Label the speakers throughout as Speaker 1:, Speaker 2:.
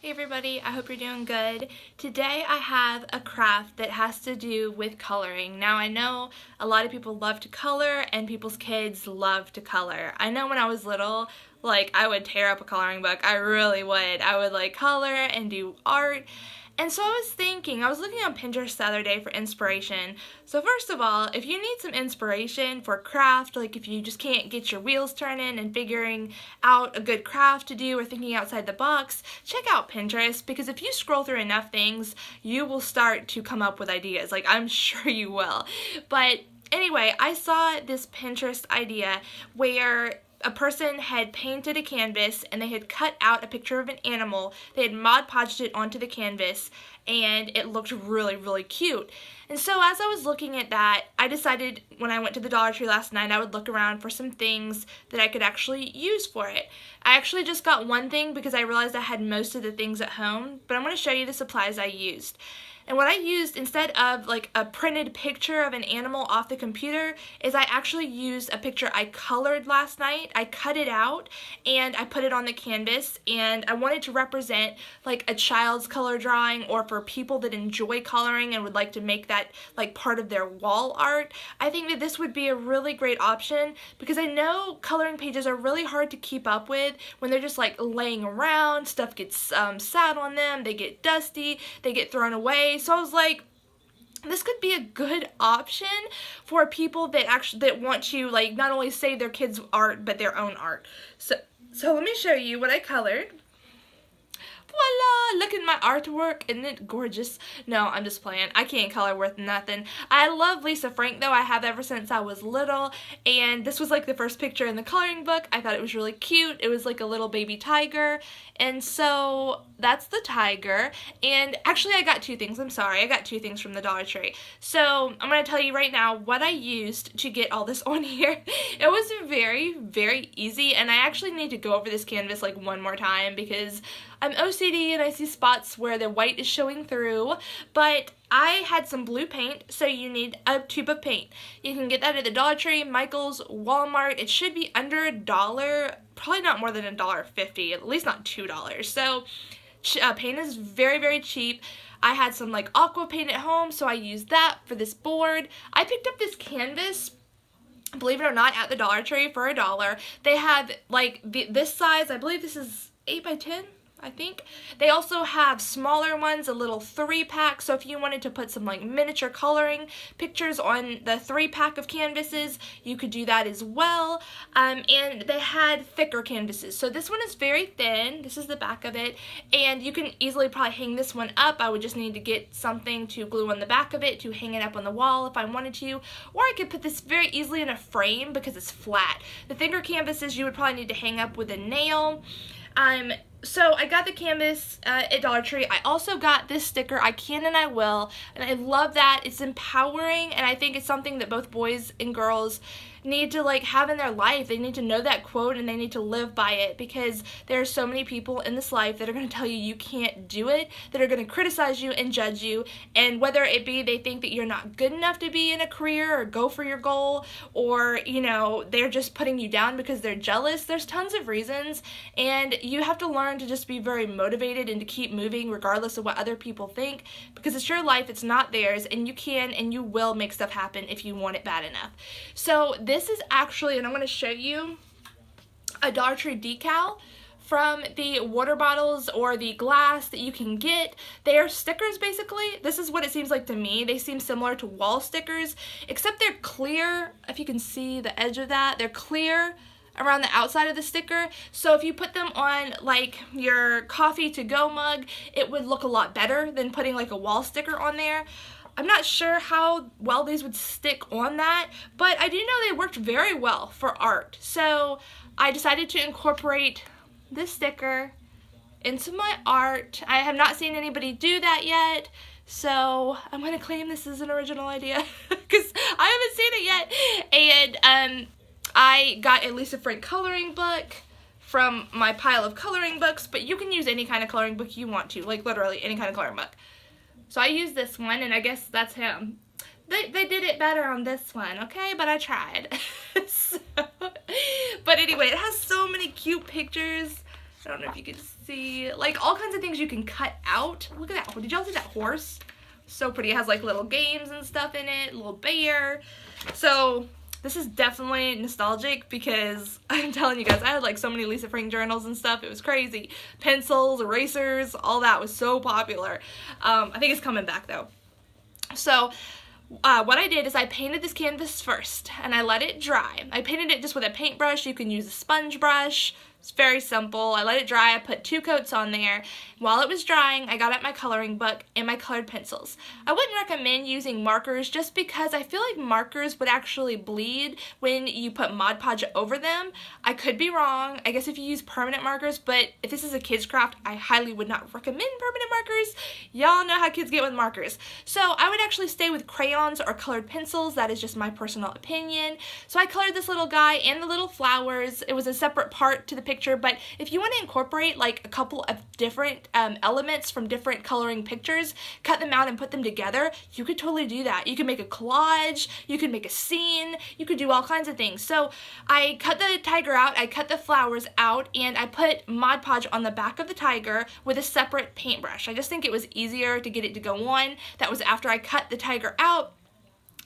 Speaker 1: Hey everybody, I hope you're doing good. Today I have a craft that has to do with coloring. Now I know a lot of people love to color and people's kids love to color. I know when I was little, I would tear up a coloring book. I really would. I would color and do art. And so I was looking on Pinterest the other day for inspiration. So first of all, if you need some inspiration for craft, if you just can't get your wheels turning and figuring out a good craft to do or thinking outside the box, check out Pinterest, because if you scroll through enough things, you will start to come up with ideas. I'm sure you will. But anyway, I saw this Pinterest idea where a person had painted a canvas and they had cut out a picture of an animal. They had Mod Podged it onto the canvas and it looked really, really cute. And so as I was looking at that, I decided when I went to the Dollar Tree last night, I would look around for some things that I could actually use for it. I actually just got one thing because I realized I had most of the things at home, but I'm going to show you the supplies I used. And what I used instead of a printed picture of an animal off the computer is I actually used a picture I colored last night. I cut it out and I put it on the canvas, and I wanted to represent a child's color drawing, or for people that enjoy coloring and would like to make that part of their wall art. I think that this would be a really great option because I know coloring pages are really hard to keep up with when they're just laying around. Stuff gets sat on them, they get dusty, they get thrown away. So I was like, this could be a good option for people that want to not only save their kids' art but their own art. So let me show you what I colored. Voila! Look at my artwork. Isn't it gorgeous? No, I'm just playing. I can't color worth nothing. I love Lisa Frank, though. I have ever since I was little, and this was the first picture in the coloring book. I thought it was really cute. It was a little baby tiger, and so that's the tiger. And actually, I got two things. I'm sorry. I got two things from the Dollar Tree. So I'm going to tell you right now what I used to get all this on here. It was very, very easy, and I actually need to go over this canvas one more time because I'm OCD and I see spots where the white is showing through, but I had some blue paint, so you need a tube of paint. You can get that at the Dollar Tree, Michael's, Walmart. It should be under $1, probably not more than $1.50, at least not $2. So paint is very, very cheap. I had some aqua paint at home, so I used that for this board. I picked up this canvas, believe it or not, at the Dollar Tree for $1. They have this size. I believe this is 8 by 10. I think. They also have smaller ones, a little 3-pack, so if you wanted to put some miniature coloring pictures on the 3-pack of canvases, you could do that as well. And they had thicker canvases. So this one is very thin. This is the back of it, and you can easily probably hang this one up. I would just need to get something to glue on the back of it to hang it up on the wall if I wanted to, or I could put this very easily in a frame because it's flat. The thicker canvases you would probably need to hang up with a nail. So I got the canvas at Dollar Tree. I also got this sticker, I Can and I Will, and I love that. It's empowering, and I think it's something that both boys and girls need to have in their life. They need to know that quote and they need to live by it, because there are so many people in this life that are going to tell you you can't do it, that are going to criticize you and judge you, and whether it be they think that you're not good enough to be in a career or go for your goal, or they're just putting you down because they're jealous. There's tons of reasons, and you have to learn to just be very motivated and to keep moving regardless of what other people think, because it's your life, it's not theirs, and you can and you will make stuff happen if you want it bad enough. So this is actually, and I'm going to show you, a Dollar Tree decal from the water bottles or the glass that you can get. They are stickers, basically. This is what it seems like to me. They seem similar to wall stickers, except they're clear. If you can see the edge of that, they're clear around the outside of the sticker. So if you put them on your coffee to go mug, it would look a lot better than putting a wall sticker on there. I'm not sure how well these would stick on that, but I do know they worked very well for art. So I decided to incorporate this sticker into my art. I have not seen anybody do that yet, so I'm going to claim this is an original idea because I haven't seen it yet. And I got a Lisa Frank coloring book from my pile of coloring books, but you can use any kind of coloring book you want to, literally any kind of coloring book. So I used this one, and I guess that's him. They did it better on this one, okay? But I tried. But anyway, it has so many cute pictures I don't know if you can see, like all kinds of things you can cut out. Look at that. Did y'all see that horse? So pretty. It has like little games and stuff in it, a little bear. So this is definitely nostalgic because I'm telling you guys, I had like so many Lisa Frank journals and stuff. It was crazy. Pencils, erasers, all that was so popular. I think it's coming back though. So what I did is I painted this canvas first and I let it dry. I painted it just with a paintbrush. You can use a sponge brush. It's very simple. I let it dry. I put 2 coats on there. While it was drying, I got out my coloring book and my colored pencils. I wouldn't recommend using markers just because I feel like markers would actually bleed when you put Mod Podge over them. I could be wrong. I guess if you use permanent markers, but if this is a kid's craft, I highly would not recommend permanent markers. Y'all know how kids get with markers. So I would actually stay with crayons or colored pencils. That is just my personal opinion. So I colored this little guy and the little flowers. It was a separate part to the picture, but if you want to incorporate like a couple of different elements from different coloring pictures, cut them out and put them together, you could totally do that. You could make a collage, you could make a scene, you could do all kinds of things. So I cut the tiger out, I cut the flowers out, and I put Mod Podge on the back of the tiger with a separate paintbrush. I just think it was easier to get it to go on. That was after I cut the tiger out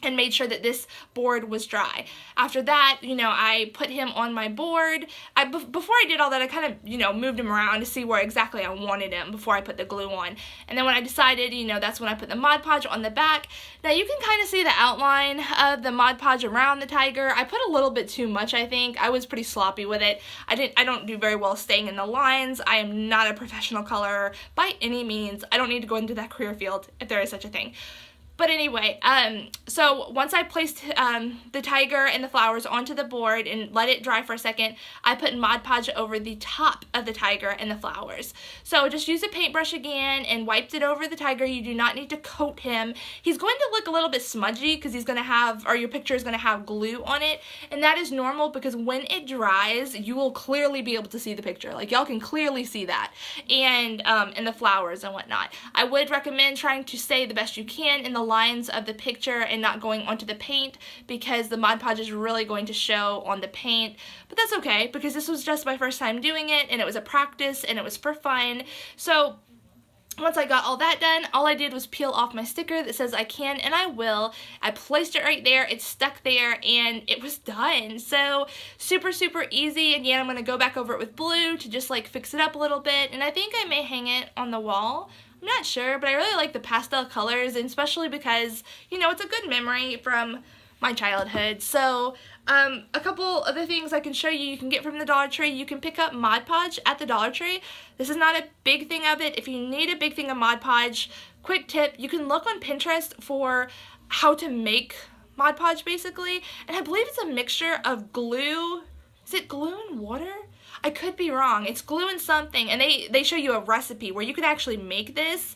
Speaker 1: and made sure that this board was dry. After that, you know, I put him on my board. Before I did all that, I kind of, you know, moved him around to see where exactly I wanted him before I put the glue on. And then when I decided, you know, that's when I put the Mod Podge on the back. Now you can kind of see the outline of the Mod Podge around the tiger. I put a little bit too much, I think. I was pretty sloppy with it. I don't do very well staying in the lines. I am not a professional colorer by any means. I don't need to go into that career field if there is such a thing. But anyway, so once I placed the tiger and the flowers onto the board and let it dry for a second, I put Mod Podge over the top of the tiger and the flowers. So just use a paintbrush again and wiped it over the tiger. You do not need to coat him. He's going to look a little bit smudgy because he's going to have, or your picture is going to have glue on it. And that is normal because when it dries, you will clearly be able to see the picture. Like y'all can clearly see that. And the flowers and whatnot. I would recommend trying to stay the best you can in the lines of the picture and not going onto the paint because the Mod Podge is really going to show on the paint. But that's okay because this was just my first time doing it and it was a practice and it was for fun. So once I got all that done, all I did was peel off my sticker that says I can and I will. I placed it right there, it stuck there, and it was done. So super, super easy. Again, I'm going to go back over it with blue to just like fix it up a little bit, and I think I may hang it on the wall. I'm not sure, but I really like the pastel colors, and especially because, you know, it's a good memory from my childhood. So a couple other things I can show you. You can get from the Dollar Tree. You can pick up Mod Podge at the Dollar Tree. This is not a big thing of it. If you need a big thing of Mod Podge, quick tip, you can look on Pinterest for how to make Mod Podge basically, and I believe it's a mixture of glue. Is it glue and water? I could be wrong. It's glue and something, and they show you a recipe where you can actually make this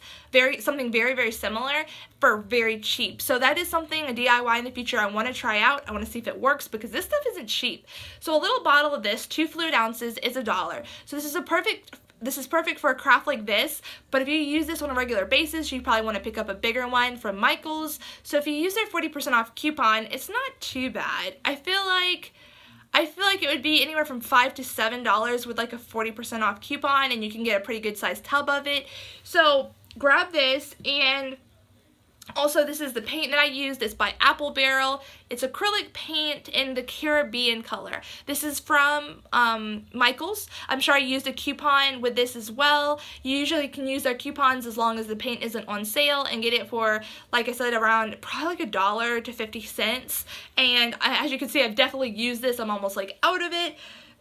Speaker 1: something very, very similar for very cheap. So that is something, a DIY in the future I want to try out. I want to see if it works because this stuff isn't cheap. So a little bottle of this, 2 fluid ounces, is $1. So this is perfect for a craft like this, but if you use this on a regular basis, you probably want to pick up a bigger one from Michael's. So if you use their 40% off coupon, it's not too bad. I feel like it would be anywhere from $5 to $7 with like a 40% off coupon, and you can get a pretty good sized tub of it. So grab this, and also this is the paint that I used. It's by Apple Barrel. It's acrylic paint in the Caribbean color. This is from Michael's. I'm sure I used a coupon with this as well. You usually can use their coupons as long as the paint isn't on sale and get it for, like I said, around probably like $1 to 50 cents. And as you can see, I've definitely used this. I'm almost like out of it.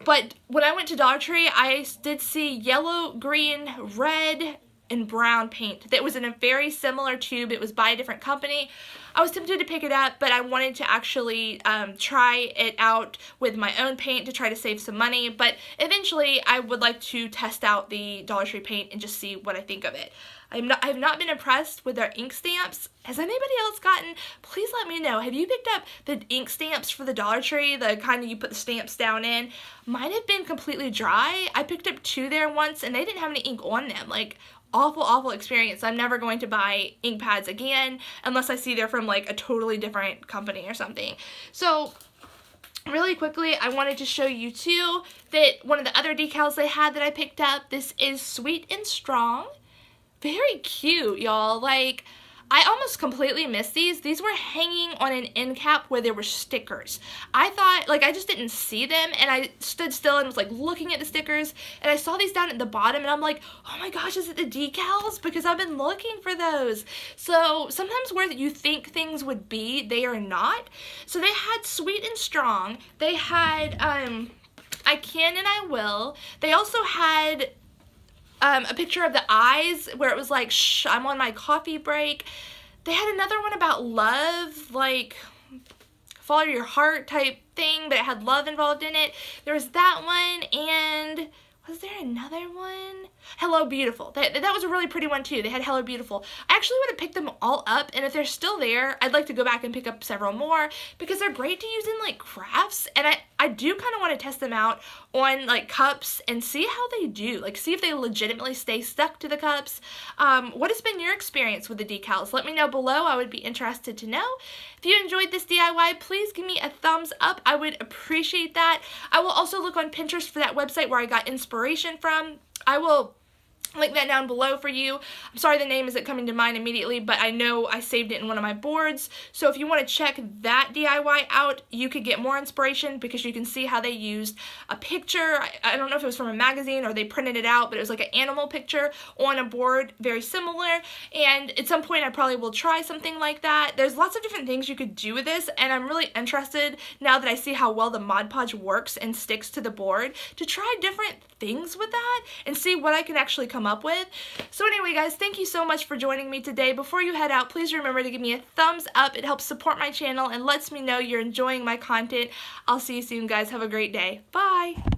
Speaker 1: But when I went to Dollar Tree, I did see yellow, green, red, and brown paint that was in a very similar tube. It was by a different company. I was tempted to pick it up, but I wanted to actually try it out with my own paint to try to save some money, but eventually I would like to test out the Dollar Tree paint and just see what I think of it. I have not been impressed with their ink stamps. Has anybody else gotten? Please let me know. Have you picked up the ink stamps for the Dollar Tree, the kind that you put the stamps down in? Mine have been completely dry. I picked up 2 there once and they didn't have any ink on them. Like, awful experience. I'm never going to buy ink pads again unless I see they're from like a totally different company or something. So Really quickly, I wanted to show you too that one of the other decals they had that I picked up, this is Sweet and Strong. Very cute, y'all. Like, I almost completely missed these. These were hanging on an end cap where there were stickers. I thought, like, I just didn't see them, and I stood still and was, like, looking at the stickers, and I saw these down at the bottom, and I'm like, oh my gosh, is it the decals? Because I've been looking for those. So sometimes where you think things would be, they are not. So they had Sweet and Strong. They had, I Can and I Will. They also had a picture of the eyes where it was like, shh, I'm on my coffee break. They had another one about love, like follow your heart type thing, but it had love involved in it. There was that one, and was there another one? Hello Beautiful. That was a really pretty one too. They had Hello Beautiful. I actually would have picked them all up, and if they're still there, I'd like to go back and pick up several more because they're great to use in like crafts, and I do kind of want to test them out on like cups and see how they do. Like see if they legitimately stay stuck to the cups. What has been your experience with the decals? Let me know below. I would be interested to know. If you enjoyed this DIY, please give me a thumbs up. I would appreciate that. I will also look on Pinterest for that website where I got inspiration from. I will link that down below for you. I'm sorry the name isn't coming to mind immediately, but I know I saved it in one of my boards. So if you want to check that DIY out, you could get more inspiration because you can see how they used a picture. I don't know if it was from a magazine or they printed it out, but it was like an animal picture on a board, very similar. And at some point I probably will try something like that. There's lots of different things you could do with this, and I'm really interested now that I see how well the Mod Podge works and sticks to the board to try different things with that and see what I can actually come up with. So anyway guys, thank you so much for joining me today. Before you head out, please remember to give me a thumbs up. It helps support my channel and lets me know you're enjoying my content. I'll see you soon guys. Have a great day. Bye!